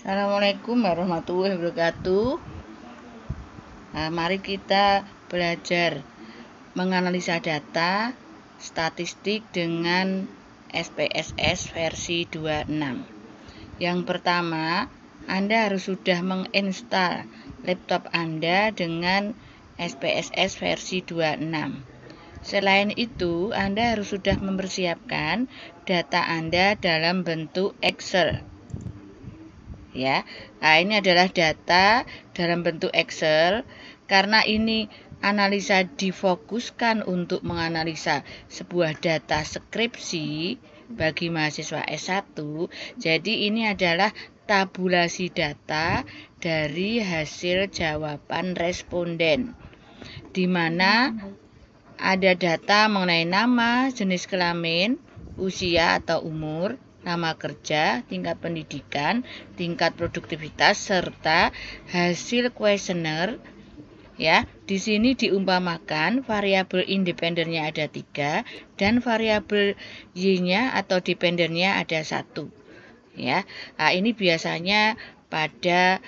Assalamualaikum warahmatullahi wabarakatuh. Nah, mari kita belajar menganalisa data statistik dengan SPSS versi 26. Yang pertama, Anda harus sudah menginstal laptop Anda dengan SPSS versi 26. Selain itu, Anda harus sudah mempersiapkan data Anda dalam bentuk Excel. Ya, nah ini adalah data dalam bentuk Excel. Karena ini analisa difokuskan untuk menganalisa sebuah data skripsi bagi mahasiswa S1. Jadi ini adalah tabulasi data dari hasil jawaban responden, di mana ada data mengenai nama, jenis kelamin, usia atau umur, nama kerja, tingkat pendidikan, tingkat produktivitas, serta hasil kuesioner. Ya, di sini diumpamakan variabel independennya ada 3 dan variabel y-nya atau dependennya ada 1. Ya, nah ini biasanya pada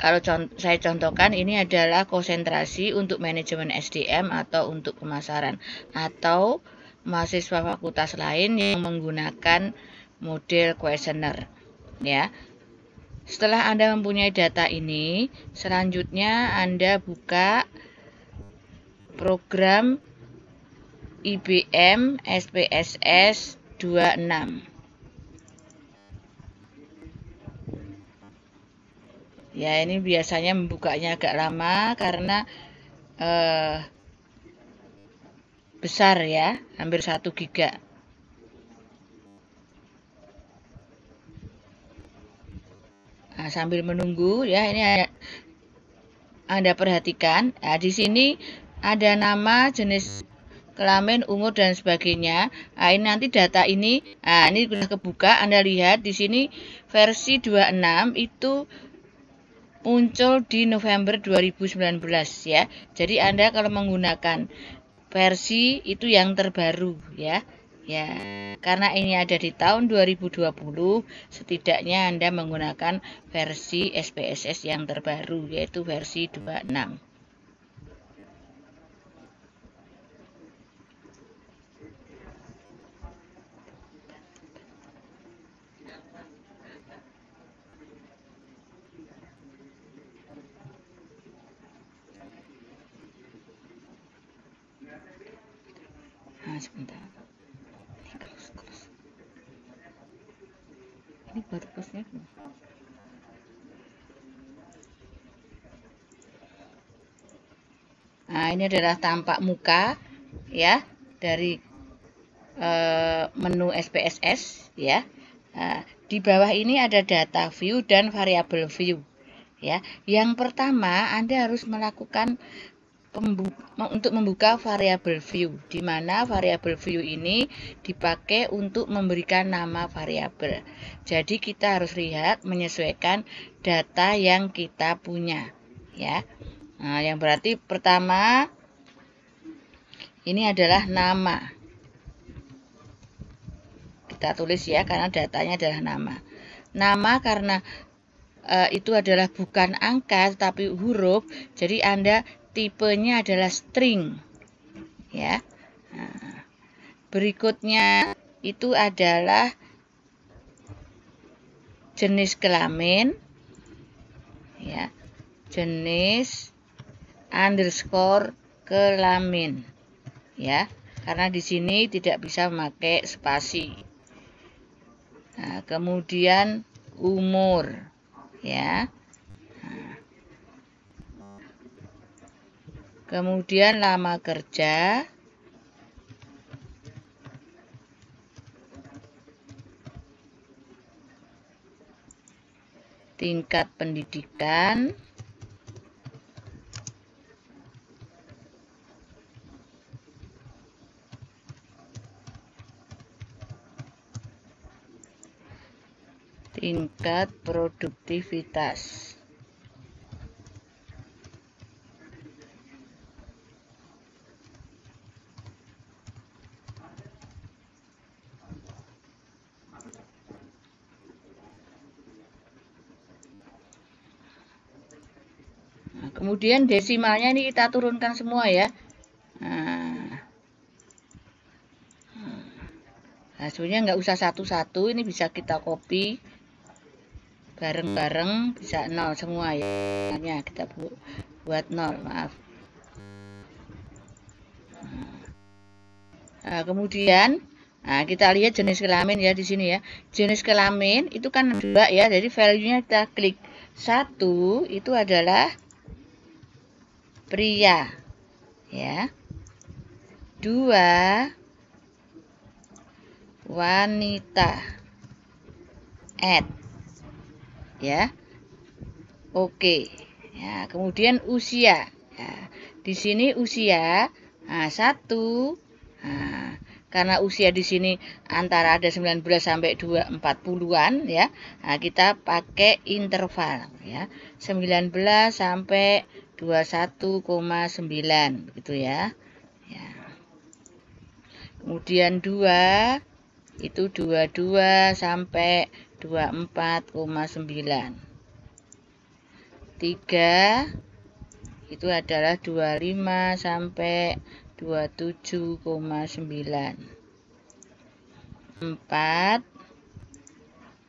kalau saya contohkan, ini adalah konsentrasi untuk manajemen SDM atau untuk pemasaran, atau mahasiswa fakultas lain yang menggunakan model kuesioner. Ya, setelah Anda mempunyai data ini, selanjutnya Anda buka program IBM SPSS 26. Ya, ini biasanya membukanya agak lama karena besar ya, hampir 1 giga. Nah, sambil menunggu ya, ini Anda perhatikan. Nah, di sini ada nama, jenis kelamin, umur dan sebagainya. Nah, ini nanti data ini, nah ini sudah kebuka. Anda lihat di sini versi 26 itu muncul di November 2019 ya. Jadi Anda kalau menggunakan versi itu yang terbaru ya. Ya, karena ini ada di tahun 2020, setidaknya Anda menggunakan versi SPSS yang terbaru, yaitu versi 26. Nah, sebentar. Ini baru plusnya. Nah, ini adalah tampak muka ya dari menu SPSS ya. Nah, di bawah ini ada data view dan variabel view ya. Yang pertama, Anda harus melakukan untuk membuka variabel view, di mana variabel view ini dipakai untuk memberikan nama variabel. Jadi kita harus lihat menyesuaikan data yang kita punya ya. Nah, yang berarti pertama ini adalah nama. Kita tulis ya, karena datanya adalah nama. Nama karena itu adalah bukan angka tapi huruf, jadi Anda tipenya adalah string ya. Nah, berikutnya itu adalah jenis kelamin ya, jenis underscore kelamin ya, karena di sini tidak bisa memakai spasi. Nah, kemudian umur ya. Nah, kemudian lama kerja, tingkat pendidikan, tingkat produktivitas. kemudian desimalnya ini kita turunkan semua ya. Nah, sebenarnya nggak usah satu-satu, ini bisa kita copy bareng-bareng, bisa 0 semua ya. Hanya kita buat 0, maaf. Nah, kemudian kita lihat jenis kelamin ya di sini ya. Jenis kelamin itu kan 2 ya, jadi value-nya kita klik. 1 itu adalah pria ya. 2 wanita. Add ya. Oke. Ya, kemudian usia. Ya, di sini usia 1. Nah, karena usia di sini antara ada 19 sampai 40-an ya. Nah, kita pakai interval ya. 19 sampai 21,9 gitu ya. Ya. Kemudian 2 itu 22 sampai 24,9. 3 itu adalah 25 sampai 27,9. 4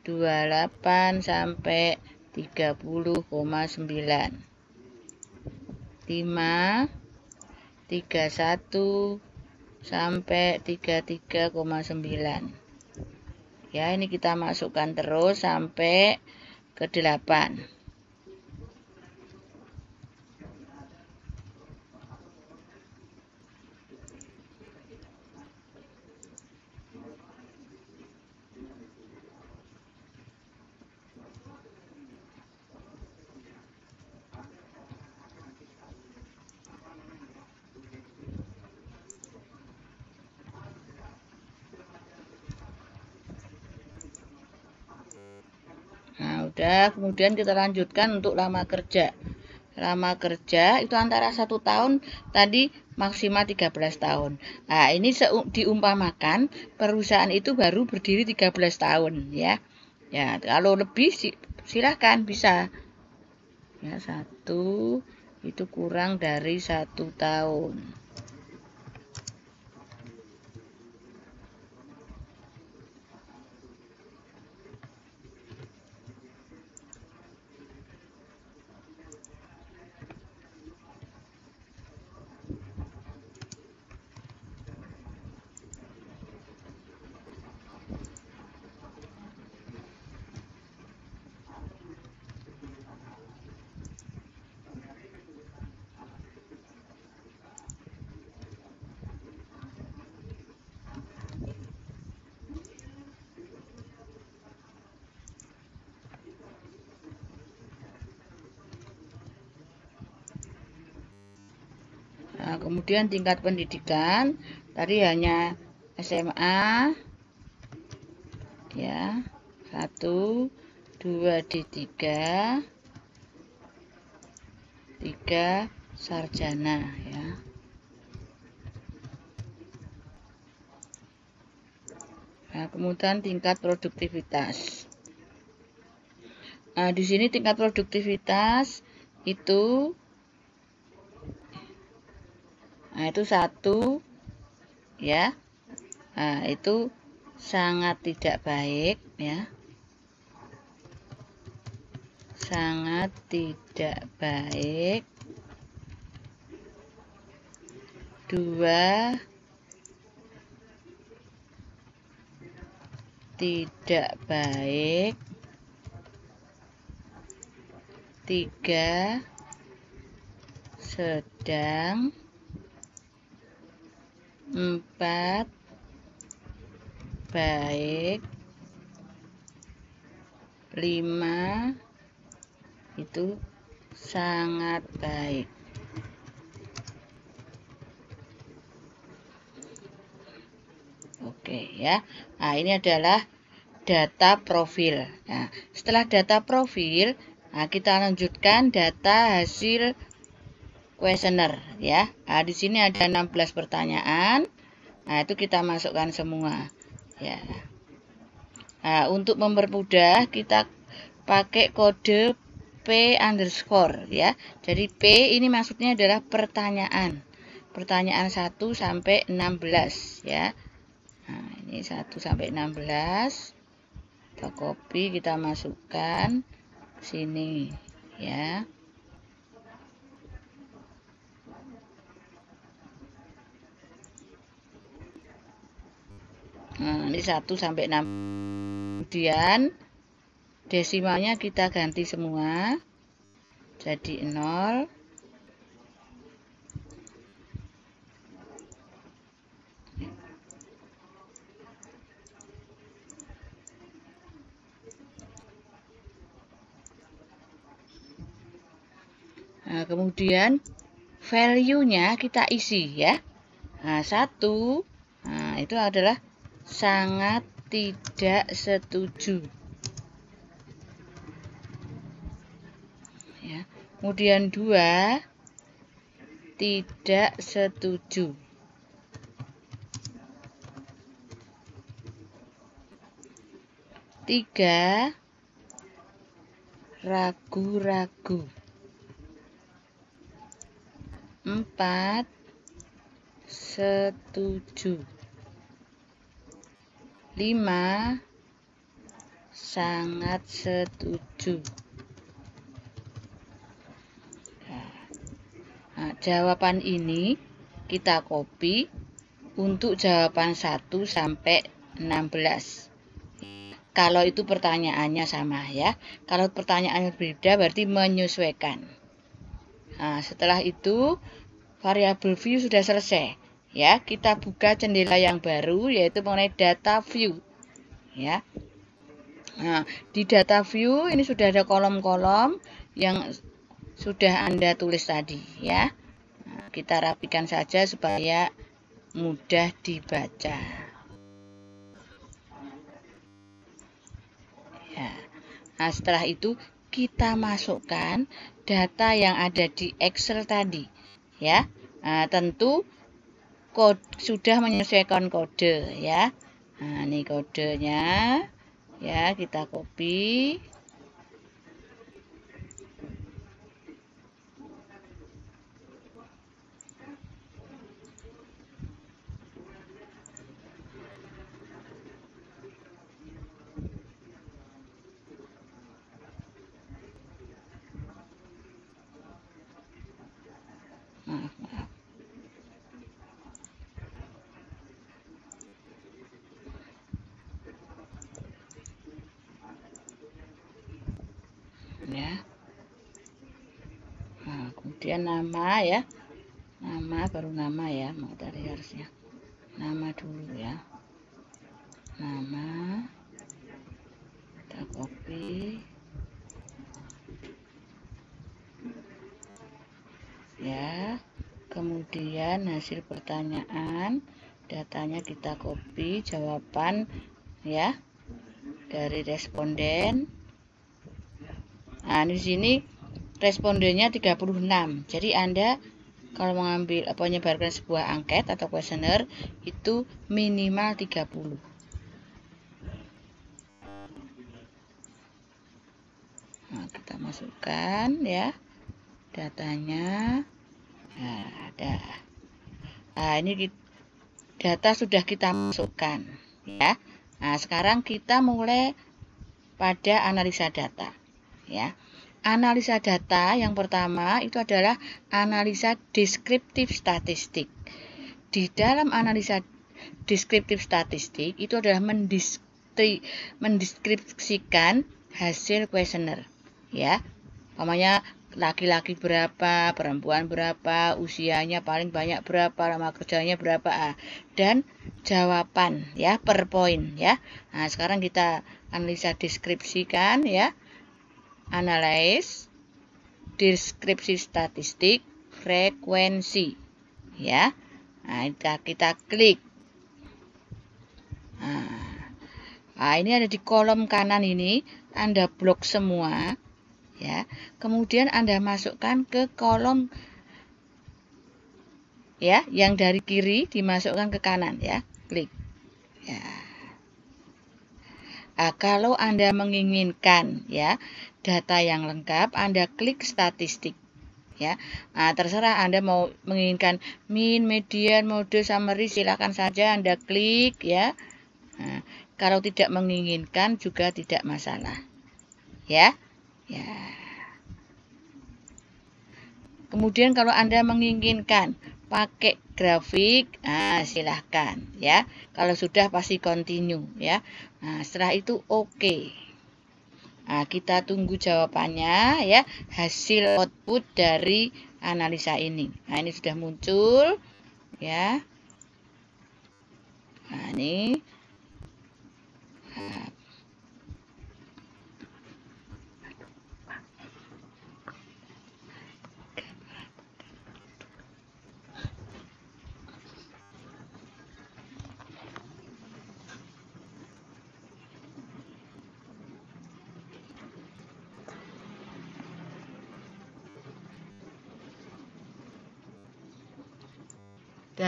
28 sampai 30,9. 5 31 sampai 33,9. Ya, ini kita masukkan terus sampai ke 8. Nah, udah, kemudian kita lanjutkan untuk lama kerja. Lama kerja itu antara 1 tahun, tadi maksimal 13 tahun. Nah, ini diumpamakan perusahaan itu baru berdiri 13 tahun ya. Ya, kalau lebih silahkan bisa. Ya, 1 itu kurang dari 1 tahun. Nah, kemudian tingkat pendidikan tadi hanya SMA ya, 1 2 D3 3 sarjana ya. Nah, kemudian tingkat produktivitas. Nah, di sini tingkat produktivitas itu 1 ya. Nah, itu sangat tidak baik ya. Sangat tidak baik. 2 tidak baik. 3 sedang. 4 baik. 5 itu sangat baik. Oke ya. Nah, ini adalah data profil. Nah, setelah data profil, kita lanjutkan data hasil kuesioner ya. Nah, di sini ada 16 pertanyaan. Nah, itu kita masukkan semua ya. Nah, untuk mempermudah kita pakai kode P underscore ya. Jadi P ini maksudnya adalah pertanyaan. Pertanyaan 1 sampai 16 ya. Nah, ini 1 sampai 16. Kita copy, kita masukkan sini ya. Nah, ini 1 sampai 6. Kemudian desimalnya kita ganti semua jadi 0. Nah, kemudian value-nya kita isi ya. Nah, 1 nah, itu adalah sangat tidak setuju. Ya. Kemudian 2 tidak setuju. 3 ragu-ragu. 4 setuju. 5 sangat setuju. Nah, jawaban ini kita copy untuk jawaban 1 sampai 16. Kalau itu pertanyaannya sama ya. Kalau pertanyaannya berbeda berarti menyesuaikan. Nah, setelah itu variabel view sudah selesai. Ya, kita buka jendela yang baru yaitu mengenai data view. Ya. Nah, di data view ini sudah ada kolom-kolom yang sudah Anda tulis tadi ya. Nah, kita rapikan saja supaya mudah dibaca. Ya. Nah, setelah itu kita masukkan data yang ada di Excel tadi ya. Nah, tentu sudah menyesuaikan kode ya. Nah, ini kodenya ya, kita copy. Maaf. Ya. Nah, kemudian nama ya. Nama baru nama ya, mau tadi harusnya. Nama dulu ya. Nama. Kita copy. Ya. Kemudian hasil pertanyaan, datanya kita copy, jawaban ya dari responden. Nah, di sini respondennya 36. Jadi Anda kalau mengambil menyebarkan sebuah angket atau kuesioner itu minimal 30. Nah, kita masukkan ya datanya. Nah, ada. Nah, ini data sudah kita masukkan ya. Nah, sekarang kita mulai pada analisa data ya. Analisa data yang pertama itu adalah analisa deskriptif statistik. Di dalam analisa deskriptif statistik itu adalah mendeskripsikan hasil kuesioner ya. Umpamanya laki-laki berapa, perempuan berapa, usianya paling banyak berapa, lama kerjanya berapa, dan jawaban ya per poin ya. Nah, sekarang kita analisa deskripsikan ya. Analyze deskripsi statistik frekuensi ya. Nah, kita klik. Nah, ini ada di kolom kanan ini Anda blok semua ya. Kemudian Anda masukkan ke kolom ya, yang dari kiri dimasukkan ke kanan ya. Klik. Ya. Kalau Anda menginginkan ya data yang lengkap, Anda klik statistik. Ya, terserah Anda mau menginginkan mean, median, mode, summary, silakan saja Anda klik ya. Kalau tidak menginginkan juga tidak masalah. Ya. Kemudian kalau Anda menginginkan pakai grafik, silahkan ya. Kalau sudah pasti continue ya. Setelah itu oke. Kita tunggu jawabannya ya, hasil output dari analisa ini. Ini sudah muncul ya. Ini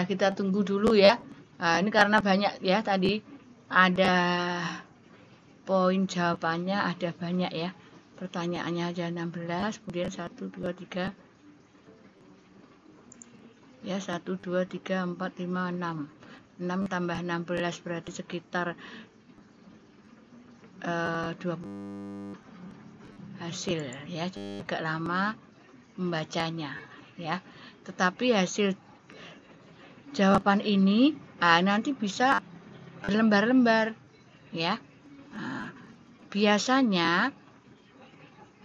kita tunggu dulu ya. Ini karena banyak ya, tadi ada poin jawabannya ada banyak ya. Pertanyaannya aja 16, kemudian 1, 2, 3 ya, 1, 2, 3, 4, 5, 6 6 tambah 16 berarti sekitar 20 hasil ya, agak lama membacanya ya, tetapi hasil jawaban ini nanti bisa berlembar-lembar ya. Biasanya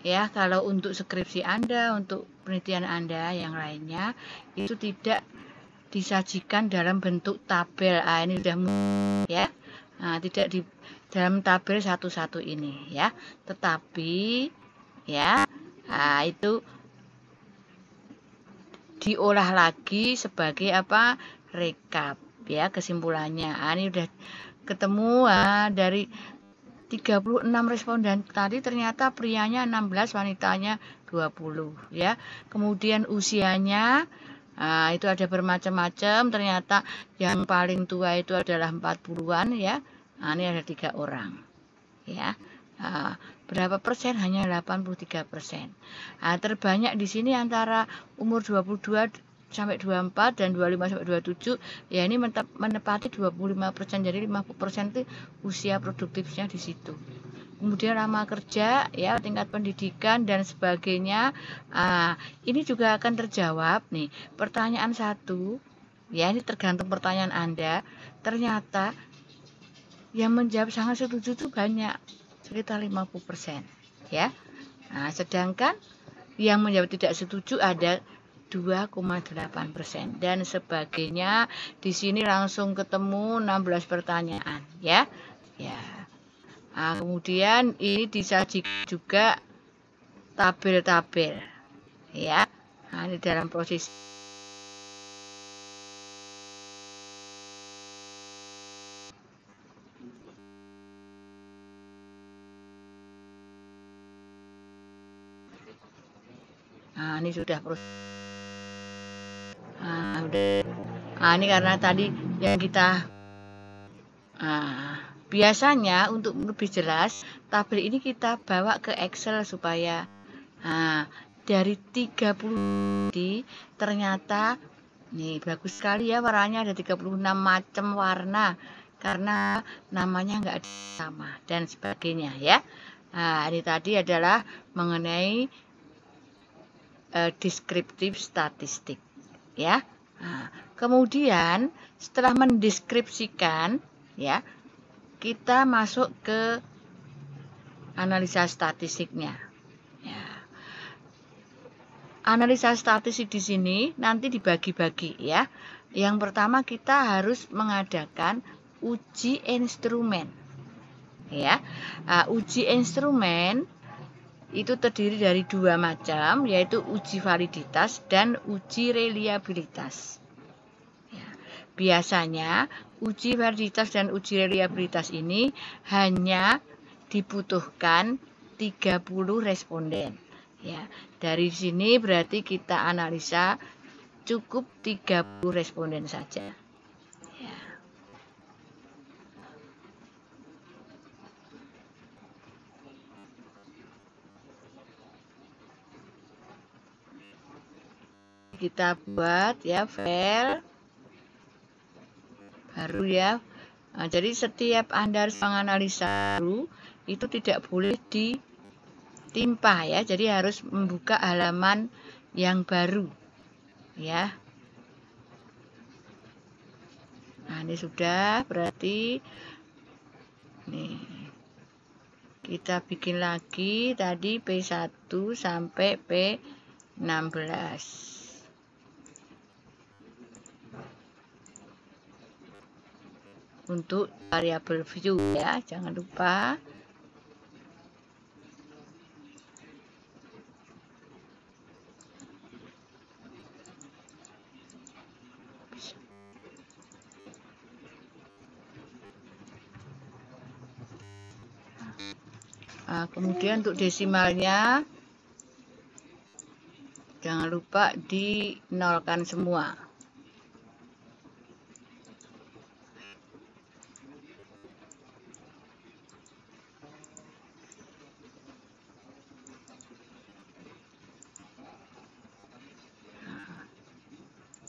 ya, kalau untuk skripsi Anda, untuk penelitian Anda yang lainnya itu tidak disajikan dalam bentuk tabel. Ini sudah ya. Tidak di dalam tabel satu-satu ini ya. Tetapi ya, itu diolah lagi sebagai apa? Rekap ya, kesimpulannya. Ini udah ketemu dari 36 responden tadi ternyata prianya 16, wanitanya 20 ya. Kemudian usianya itu ada bermacam-macam, ternyata yang paling tua itu adalah 40-an ya. Ini ada 3 orang ya. Berapa persen? Hanya 83%. Terbanyak di sini antara umur 22 sampai 24 dan 25 sampai 27 ya, ini menepati 25%, jadi 50% itu usia produktifnya di situ. Kemudian lama kerja ya, tingkat pendidikan dan sebagainya, ini juga akan terjawab nih. Pertanyaan 1 ya, ini tergantung pertanyaan Anda, ternyata yang menjawab sangat setuju itu banyak, sekitar 50% ya. Sedangkan yang menjawab tidak setuju ada 2,8% dan sebagainya. Di sini langsung ketemu 16 pertanyaan ya. Kemudian ini disajikan juga tabel-tabel ya. Ini dalam proses ini sudah proses. Ini karena tadi yang kita biasanya untuk lebih jelas tabel ini kita bawa ke Excel supaya dari 30 ternyata nih bagus sekali ya, warnanya ada 36 macam warna karena namanya enggak ada sama dan sebagainya ya. Ini tadi adalah mengenai deskriptif statistik ya. Kemudian setelah mendeskripsikan ya, kita masuk ke analisa statistiknya ya. Analisa statistik di sini nanti dibagi-bagi ya. Yang pertama kita harus mengadakan uji instrumen ya. Uji instrumen itu terdiri dari 2 macam, yaitu uji validitas dan uji reliabilitas. Biasanya uji validitas dan uji reliabilitas ini hanya dibutuhkan 30 responden. Ya, dari sini berarti kita analisa cukup 30 responden saja. Ya. kita buat ya file baru ya. Nah, jadi setiap Anda harus menganalisa baru itu tidak boleh ditimpa ya, jadi harus membuka halaman yang baru ya. Nah, ini sudah, berarti nih kita bikin lagi tadi P1 sampai P16 untuk variabel view ya, jangan lupa. Nah, kemudian untuk desimalnya jangan lupa dinolkan semua.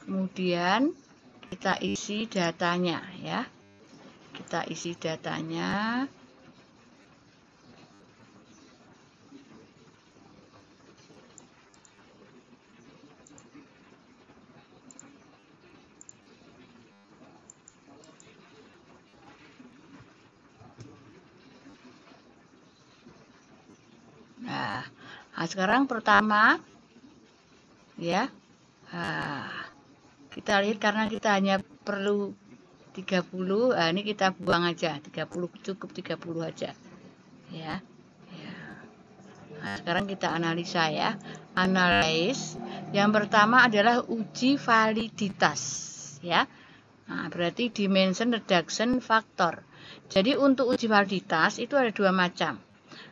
Kemudian kita isi datanya ya. Kita isi datanya. Nah, sekarang pertama ya. Kita lihat karena kita hanya perlu 30, ini kita buang aja, 30 cukup 30 aja ya. Nah, sekarang kita analisa ya. Analyze. Yang pertama adalah uji validitas ya. Nah, berarti dimension reduction factor. Jadi untuk uji validitas itu ada dua macam.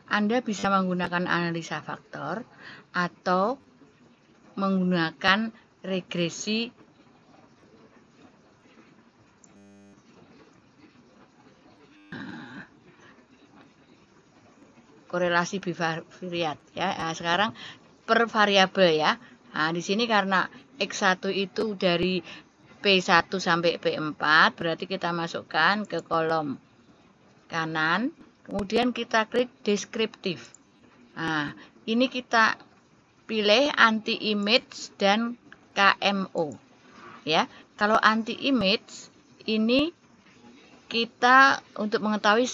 Anda bisa menggunakan analisa faktor atau menggunakan regresi korelasi bivariat ya. Nah, sekarang per variabel ya. Nah, di sini karena X1 itu dari P1 sampai P4, berarti kita masukkan ke kolom kanan. Kemudian kita klik deskriptif. Nah, ini kita pilih anti image dan KMO. Ya, kalau anti image ini kita untuk mengetahui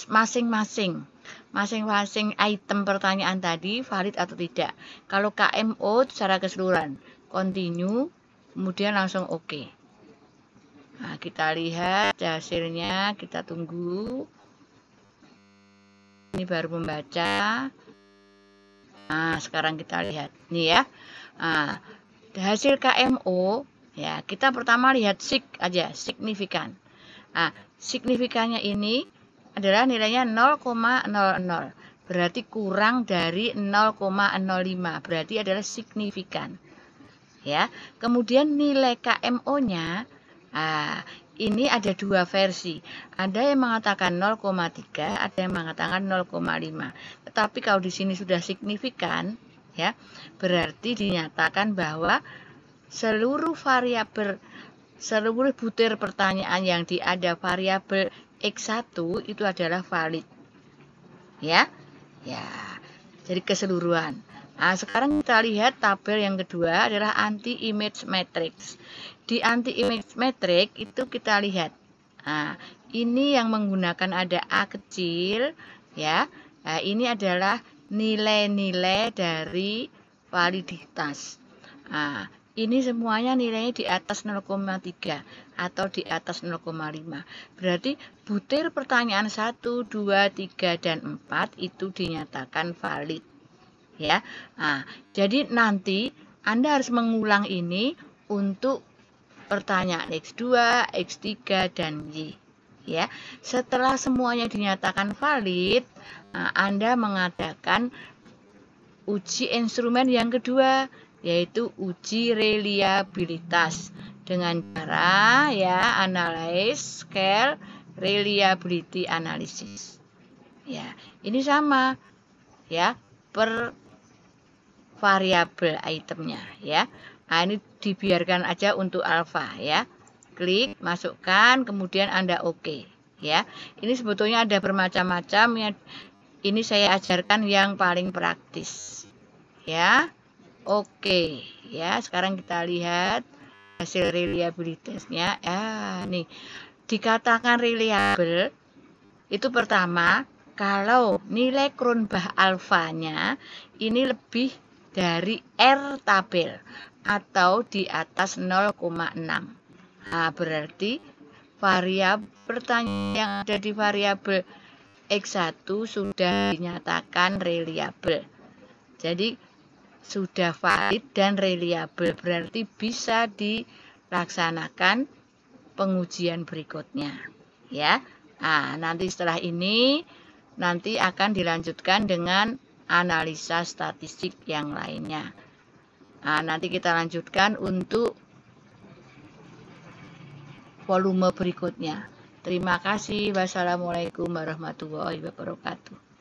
masing-masing item pertanyaan tadi valid atau tidak. Kalau KMO secara keseluruhan, continue, kemudian langsung oke. Nah, kita lihat hasilnya, kita tunggu. Ini baru membaca. Nah, sekarang kita lihat nih ya. Nah, hasil KMO ya, kita pertama lihat aja, signifikan. Nah, signifikannya ini adalah nilainya 0,00. Berarti kurang dari 0,05. Berarti adalah signifikan. Ya. Kemudian nilai KMO-nya ini ada dua versi. Ada yang mengatakan 0,3, ada yang mengatakan 0,5. Tetapi kalau di sini sudah signifikan, ya, berarti dinyatakan bahwa seluruh butir pertanyaan yang ada variabel X1 itu adalah valid. Ya. Ya. Jadi keseluruhan. Nah, sekarang kita lihat tabel yang kedua adalah anti-image matrix. Di anti-image matrix itu kita lihat. Nah, ini yang menggunakan ada A kecil, ya. Nah, ini adalah nilai-nilai dari validitas. Nah, ini semuanya nilainya di atas 0,3 atau di atas 0,5. Berarti butir pertanyaan 1, 2, 3, dan 4 itu dinyatakan valid. Ya. Nah, jadi nanti Anda harus mengulang ini untuk pertanyaan X2, X3, dan Y. Ya. Setelah semuanya dinyatakan valid, Anda mengadakan uji instrumen yang kedua, yaitu uji reliabilitas dengan cara ya analyze scale reliability analysis. Ya, ini sama ya per variabel itemnya ya. Nah, ini dibiarkan aja untuk alfa ya. Klik, masukkan, kemudian Anda oke ya. Ini sebetulnya ada bermacam-macam ya. Ini saya ajarkan yang paling praktis ya. Oke ya, sekarang kita lihat hasil reliabilitasnya. Nih dikatakan reliable itu pertama kalau nilai Cronbach alfanya ini lebih dari R tabel atau di atas 0,6. Nah, berarti variabel pertanyaan yang ada di variabel X1 sudah dinyatakan reliable. Jadi sudah valid dan reliable, berarti bisa dilaksanakan pengujian berikutnya ya. Nah, nanti setelah ini nanti akan dilanjutkan dengan analisa statistik yang lainnya. Nah, nanti kita lanjutkan untuk volume berikutnya. Terima kasih. Wassalamualaikum warahmatullahi wabarakatuh.